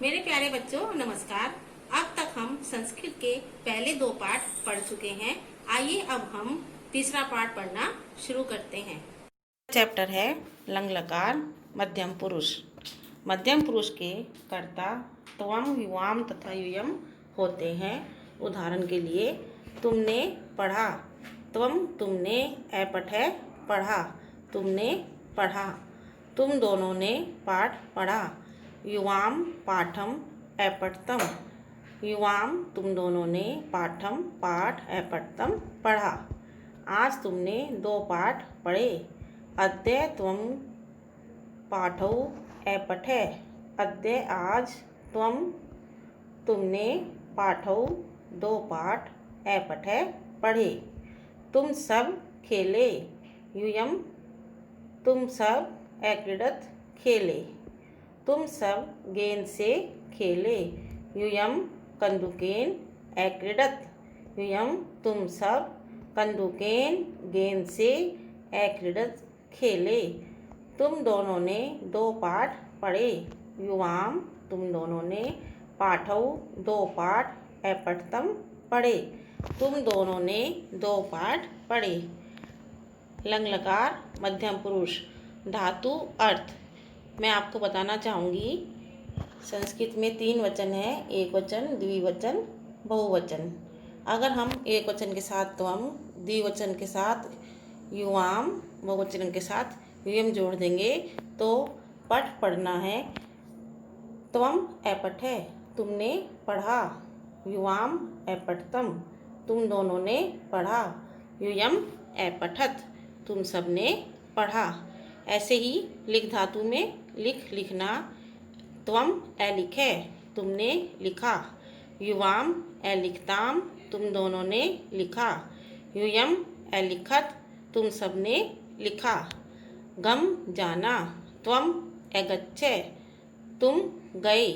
मेरे प्यारे बच्चों नमस्कार। अब तक हम संस्कृत के पहले 2 पाठ पढ़ चुके हैं। आइए अब हम तीसरा पाठ पढ़ना शुरू करते हैं। चैप्टर है लंग लकार मध्यम पुरुष। मध्यम पुरुष के कर्ता त्वम युवाम तथा युयम होते हैं। उदाहरण के लिए तुमने पढ़ा, त्वम तुमने, ऐपठ है पढ़ा, तुमने पढ़ा। तुम दोनों ने पाठ पढ़ा, युवाम पाठम ऐपठतम, युवाम तुम दोनों ने पाठम पाठ ऐपठतम पढ़ा। आज तुमने 2 पाठ पढ़े, अद्य त्वम पाठौ ऐपठे, अद्य आज त्वम तुमने पाठौ 2 पाठ ऐपठे पढ़े। तुम सब खेले, यूयम तुम सब अक्रीडत खेले। तुम सब गेंद से खेले, यूयम कंदुकेन अक्रीडत, यूयम तुम सब कंदुकेन गेंद से अक्रीडत खेले। तुम दोनों ने 2 पाठ पढ़े, युवाम तुम दोनों ने पाठौ 2 पाठ ऐपठतम पढ़े। तुम दोनों ने 2 पाठ पढ़े। लंग लकार मध्यम पुरुष। धातु अर्थ मैं आपको बताना चाहूँगी। संस्कृत में 3 वचन है, एक वचन, द्विवचन, बहुवचन। अगर हम एक वचन के साथ त्वम, द्विवचन के साथ युवाम, बहुवचन के साथ युयम जोड़ देंगे तो पठ पढ़ना है। त्वम ऐपठे तुमने पढ़ा, युवाम ऐपठतम तुम दोनों ने पढ़ा, युयम ऐपठत तुम सब ने पढ़ा। ऐसे ही लिख धातु में लिखना, त्वम ए लिखे तुमने लिखा, युवाम ए लिखताम तुम दोनों ने लिखा, यूयम ए लिखत तुम सब ने लिखा। गम जाना, त्वम ए गच्छे तुम गए,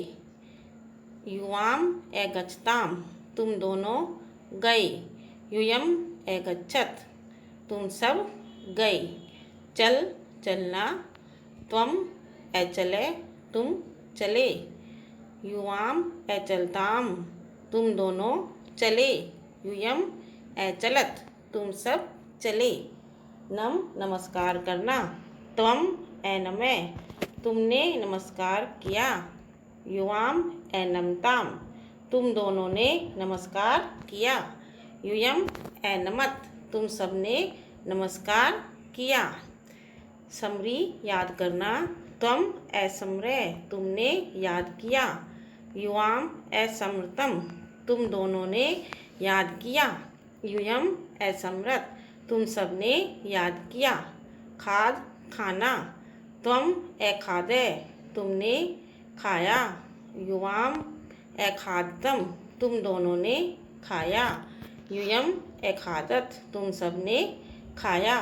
युवाम ए गच्छताम तुम दोनों गए, यूयम ए गच्छत तुम सब गए। चल चलना, त्वम ए चले तुम चले, युवाम ए चलताम तुम दोनों चले, यूयम ए चलत तुम सब चले। नम नमस्कार करना, त्वम ए नमे तुमने नमस्कार किया, युवाम ए नमताम तुम दोनों ने नमस्कार किया, यूयम ए नमत तुम सब ने नमस्कार किया। समरी याद करना, त्वम ए समरे तुमने याद किया, युवाम ए समृतम तुम दोनों ने याद किया, यूयम ए समृत तुम सब ने याद किया। खाद खाना, त्वम ए खादे तुमने खाया, युवाम ए खादतम तुम दोनों ने खाया, यूयम ए खादत तुम सब ने खाया।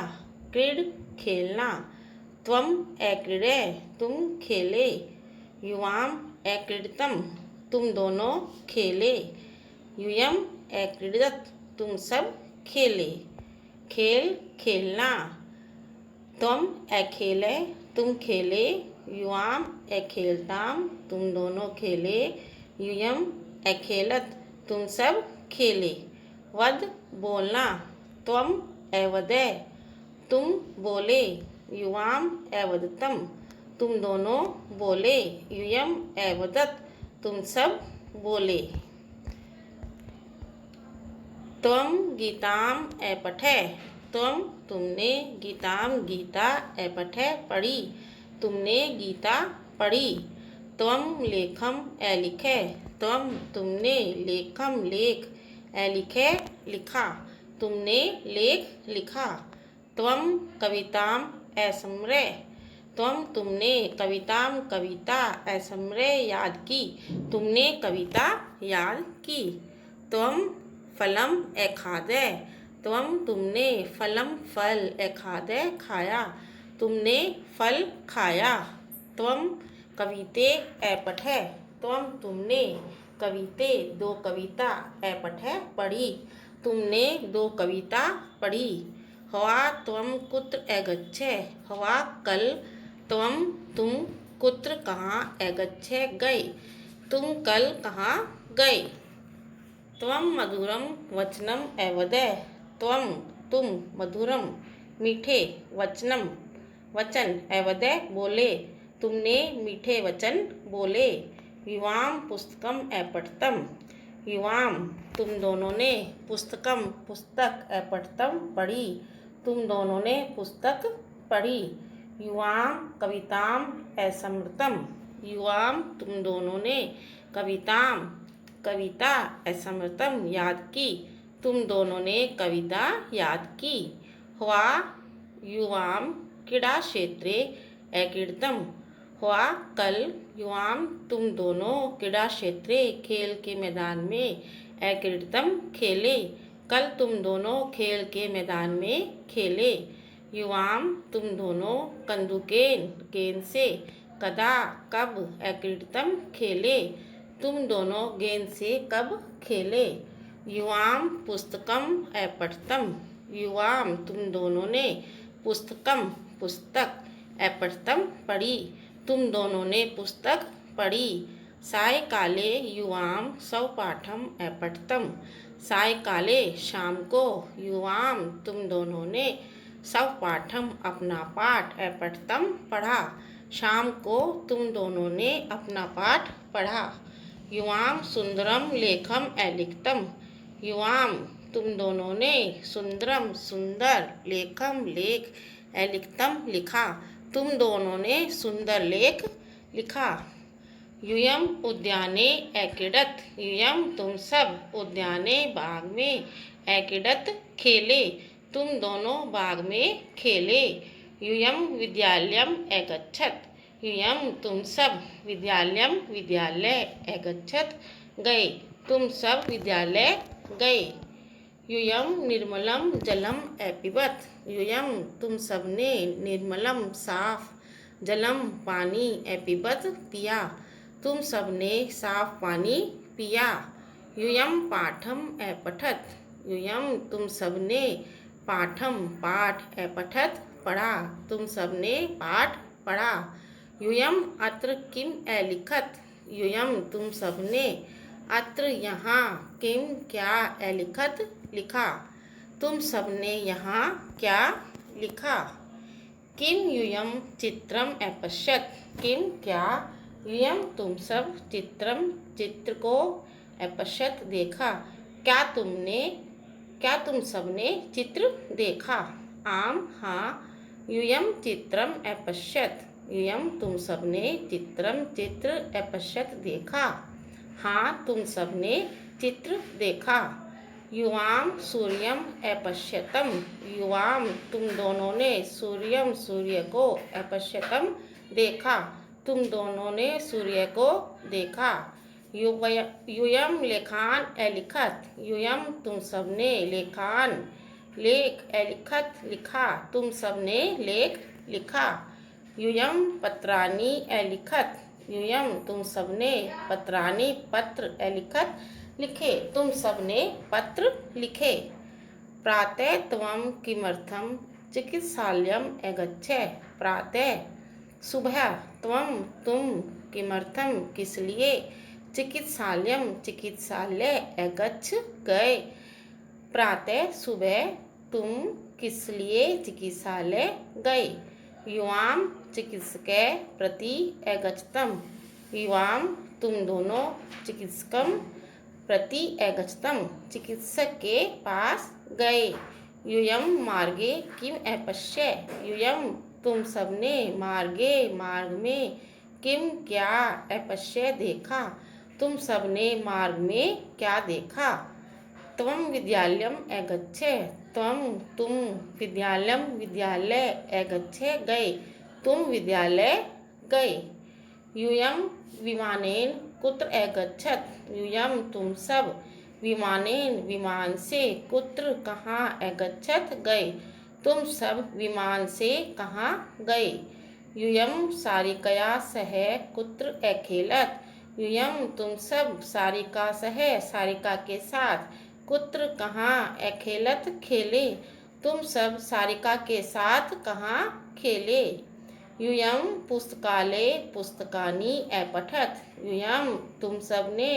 क्रीड खेलना, त्वम ए क्रीडे तुम खेले, युवाम ए क्रीडतम तुम दोनों खेले, यूयम ए क्रीडत तुम सब खेले। खेल खेलना, त्वम ए खेले तुम खेले, युवाम ए खेलताम तुम दोनों खेले, यूयम ए खेलत तुम सब खेले। वद बोलना, त्वम ए वदे तुम बोले, युवाम ए वदतम तुम दोनों बोले, यूयम ए वदत तुम सब बोले। त्वम गीताम ए पठे, त्वम तुमने गीताम गीता ए पठे पढ़ी, तुमने गीता पढ़ी। त्वम लेखम ए लिखे, त्वम तुमने लेखम लेख ए लिखे लिखा, तुमने लेख लिखा। त्वम कविताम ए समरे, त्वम तुमने कविताम कविता ए समरे याद की, तुमने कविता याद की। त्वम फलम ए खादे, त्वम तुमने फलम फल ए खादे खाया, तुमने फल खाया। त्वम कविते ए पठे, त्वम तुमने कविते 2 कविता ए पठे पढ़ी, तुमने 2 कविता पढ़ी। हवा त्वम कुत्र ए गच्छे, हवा कल त्वम तुम कुत्र कहाँ ए गच्छे गए, तुम कल कहाँ गए। त्वं मधुरम वचनम अवदय। त्वं तुम मधुरम मीठे वचनम वचन अवदय बोले तुमने मीठे वचन बोले। युवाम पुस्तकम अपठितम। युवाम तुम दोनों ने पुस्तकम पुस्तक अपठितम पढ़ी तुम दोनों ने पुस्तक पढ़ी। युवाम कविताम असमृतम। युवाम तुम दोनों ने कविताम कविता असमृतम याद की तुम दोनों ने कविता याद की। हुआ युवाम क्रीड़ा क्षेत्रे अक्रीडतम। हुआ कल युवाम तुम दोनों क्रीड़ा क्षेत्रे खेल के मैदान में अक्रीडतम खेले। कल तुम दोनों खेल के मैदान में खेले। युवाम तुम दोनों कंदुकेन गेंद से कदा कब अक्रीडतम खेले। तुम दोनों गेंद से कब खेले। युवाम पुस्तकम अपठितम। युवाम तुम दोनों ने पुस्तकम पुस्तक अपठितम पढ़ी तुम दोनों ने पुस्तक पढ़ी। सायकाले युवाम स्वपाठम अपठितम। सायकाले शाम को युवाम तुम दोनों ने स्वपाठम अपना पाठ अपठितम पढ़ा। शाम को तुम दोनों ने अपना पाठ पढ़ा। युवाम सुंदरम लेखम अलिखतम। युवाम तुम दोनों ने सुंदरम सुंदर लेखम लेख अलिखतम लिखा तुम दोनों ने सुंदर लेख लिखा। यूयम उद्याने अक्रीडत। यूयम तुम सब उद्याने बाग में अक्रीडत खेले तुम दोनों बाग में खेले। यूयम विद्यालयम अगच्छत। यूयम तुम सब विद्यालयम विद्यालय अगच्छत गए तुम सब विद्यालय गए। यूयम निर्मलम जलम अपिबत। यूयम तुम सबने निर्मलम साफ जलम पानी अपिबत पिया तुम सबने साफ पानी पिया। यूयम पाठम अपठत। यूयम तुम सबने पाठम पाठ अपठत पढ़ा तुम सबने पाठ पढ़ा। यूयम अत्र किम अलिखत। यूयम तुम सबने अत्र यहाँ किम क्या अलिखत लिखा तुम सबने यहाँ क्या लिखा। किम यूयम चित्रम अपश्यत। किम क्या यूयम तुम सब चित्रम चित्र को अपश्यत देखा क्या तुम सबने चित्र देखा। आम हाँ यूयम चित्रम अपश्यत। यूयम तुम सबने चित्रम चित्र अपश्यत देखा। हाँ तुम सबने चित्र देखा। युवाम सूर्यम अपश्यतम। युवाम तुम दोनों ने सूर्यम सूर्य को अपश्यतम देखा तुम दोनों ने सूर्य को देखा। यूयम लेखान अलिखत। यूयम तुम सबने लेखान लेख अलिखत लिखा तुम सबने लेख लिखा। यूयम पत्राणि अलिखत। यूयम तुम सबने पत्राणि पत्र अलिखत लिखे तुम सबने पत्र लिखे। प्रातः त्वं किमर्थम चिकित्सालयम अगच्छ। प्रातः सुबह त्वं तुम किमर्थम किस लिए चिकित्सालयम चिकित्सालय अगच्छ गए। प्रातः सुबह तुम किस लिए चिकित्सालय गए। युवाम चिकित्सकै प्रति अगच्छतम। युवाम तुम दोनों चिकित्सकम प्रति अगच्छतम चिकित्सक के पास गए। यूयम मार्गे किम अपश्य। यूयम तुम सबने मार्गे मार्ग में किम क्या अपश्य देखा तुम सबने मार्ग में क्या देखा। त्वं विद्यालयम अगच्छ। त्वं तुम विद्यालयम विद्यालय अगच्छ गए तुम विद्यालय गए। यूयम विमानेन कुत्र अगच्छत। यूयम तुम सब विमानेन विमान से कुत्र कहाँ अगच्छत गए तुम सब विमान से कहाँ गए। यूयम सारिकया सह कुत्र अखेलत। यूयम तुम सब सारिका सह सारिका के साथ कुत्र कहाँ अखेलत खेले तुम सब सारिका के साथ कहाँ खेले। यूयं पुस्तकालय पुस्तकानि अपठत। यूयं तुम सबने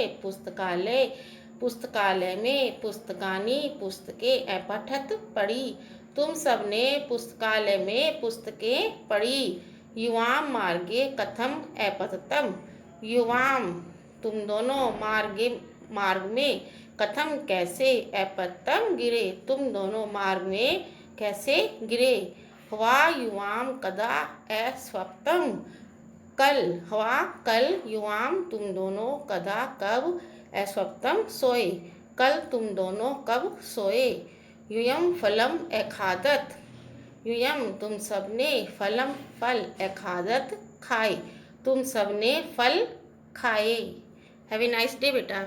पुस्तकालय में पुस्तकानि पुस्तकें अपठत पढ़ी। तुम सबने पुस्तकालय में पुस्तकें पढ़ी। युवां मार्गे कथम अपततम। युवां तुम दोनों मार्ग में कथम कैसे अपततम गिरे। तुम दोनों मार्ग में कैसे गिरे। हवा युवां कदा अस्वप्तम। कल युवां तुम दोनों कदा कब अस्वप्तम सोए। कल तुम दोनों कब सोए। यूयं फलम अखादत। यूयं तुम सबने फल अखादत खाए। तुम सबने फल खाए। हैव ए नाइस डे बेटा।